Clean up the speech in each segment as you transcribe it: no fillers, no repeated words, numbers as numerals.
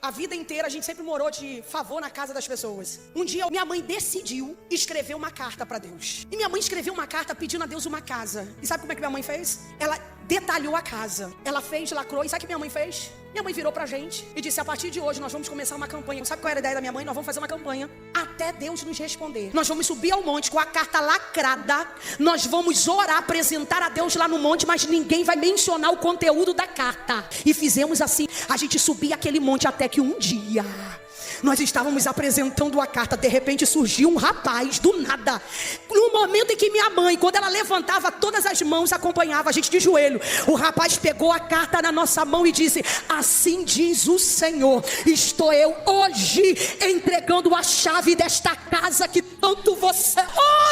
a vida inteira a gente sempre morou de favor na casa das pessoas. Um dia minha mãe decidiu escrever uma carta para Deus. E minha mãe escreveu uma carta pedindo a Deus uma casa. E sabe como é que minha mãe fez? Ela detalhou a casa. Ela fez, lacrou. E sabe o que minha mãe fez? Minha mãe virou pra gente e disse: a partir de hoje nós vamos começar uma campanha. Sabe qual era a ideia da minha mãe? Nós vamos fazer uma campanha até Deus nos responder. Nós vamos subir ao monte com a carta lacrada. Nós vamos orar, apresentar a Deus lá no monte, mas ninguém vai mencionar o conteúdo da carta. E fizemos assim. A gente subia aquele monte até que um dia nós estávamos apresentando a carta. De repente surgiu um rapaz do nada. No momento em que minha mãe, quando ela levantava todas as mãos, acompanhava a gente de joelho, o rapaz pegou a carta na nossa mão e disse: assim diz o Senhor, estou eu hoje entregando a chave desta casa que tanto você...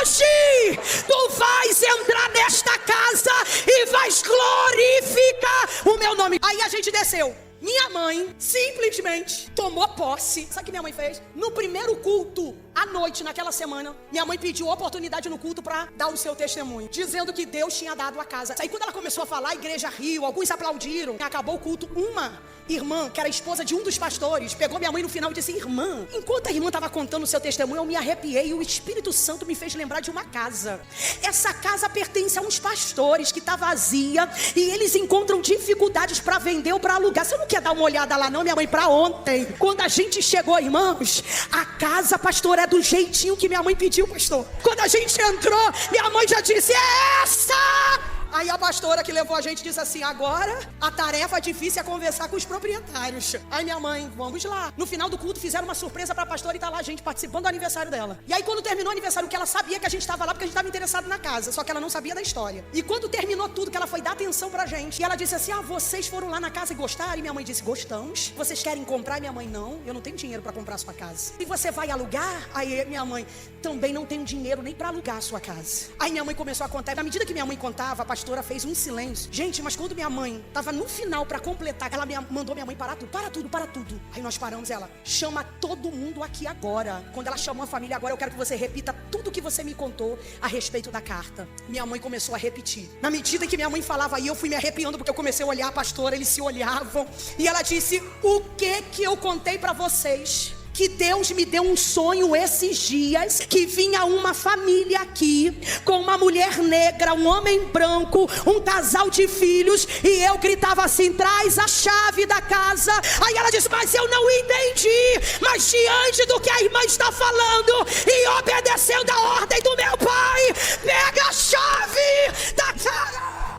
Hoje tu vais entrar nesta casa e vais glorificar o meu nome. Aí a gente desceu. Minha mãe simplesmente tomou posse. Sabe o que minha mãe fez? No primeiro culto, à noite, naquela semana, minha mãe pediu oportunidade no culto para dar o seu testemunho, dizendo que Deus tinha dado a casa. Aí quando ela começou a falar, a igreja riu, alguns aplaudiram. Acabou o culto, uma irmã, que era esposa de um dos pastores, pegou minha mãe no final e disse: irmã, enquanto a irmã estava contando o seu testemunho, eu me arrepiei e o Espírito Santo me fez lembrar de uma casa. Essa casa pertence a uns pastores que está vazia e eles encontram dificuldades para vender ou para alugar. Você não quer dar uma olhada lá não, minha mãe? Para ontem, quando a gente chegou, irmãos, a casa, pastor, é do jeitinho que minha mãe pediu, pastor. Quando a gente entrou, minha mãe já disse: é essa! Aí a pastora que levou a gente disse assim: agora a tarefa difícil é conversar com os proprietários. Aí minha mãe: vamos lá. No final do culto fizeram uma surpresa para a pastora e tá lá a gente participando do aniversário dela. E aí quando terminou o aniversário, que ela sabia que a gente estava lá porque a gente estava interessado na casa, só que ela não sabia da história. E quando terminou tudo, que ela foi dar atenção pra gente, e ela disse assim: ah, vocês foram lá na casa e gostaram? E minha mãe disse: gostamos. Vocês querem comprar? E minha mãe: não, eu não tenho dinheiro para comprar a sua casa. E você vai alugar? Aí minha mãe: também não tenho dinheiro nem para alugar a sua casa. Aí minha mãe começou a contar, e na medida que minha mãe contava, a pastora fez um silêncio. Gente, mas quando minha mãe estava no final para completar, ela mandou minha mãe parar tudo. Para tudo, para tudo. Aí nós paramos. Ela: chama todo mundo aqui agora. Quando ela chamou a família agora, eu quero que você repita tudo que você me contou a respeito da carta. Minha mãe começou a repetir. Na medida que minha mãe falava, aí eu fui me arrepiando, porque eu comecei a olhar a pastora, eles se olhavam. E ela disse: o que eu contei para vocês? Que Deus me deu um sonho esses dias, que vinha uma família aqui, com uma mulher negra, um homem branco, um casal de filhos, e eu gritava assim: traz a chave da casa. Aí ela disse: mas eu não entendi. Mas diante do que a irmã está falando, e obedecendo a ordem do meu pai, pega a chave da casa.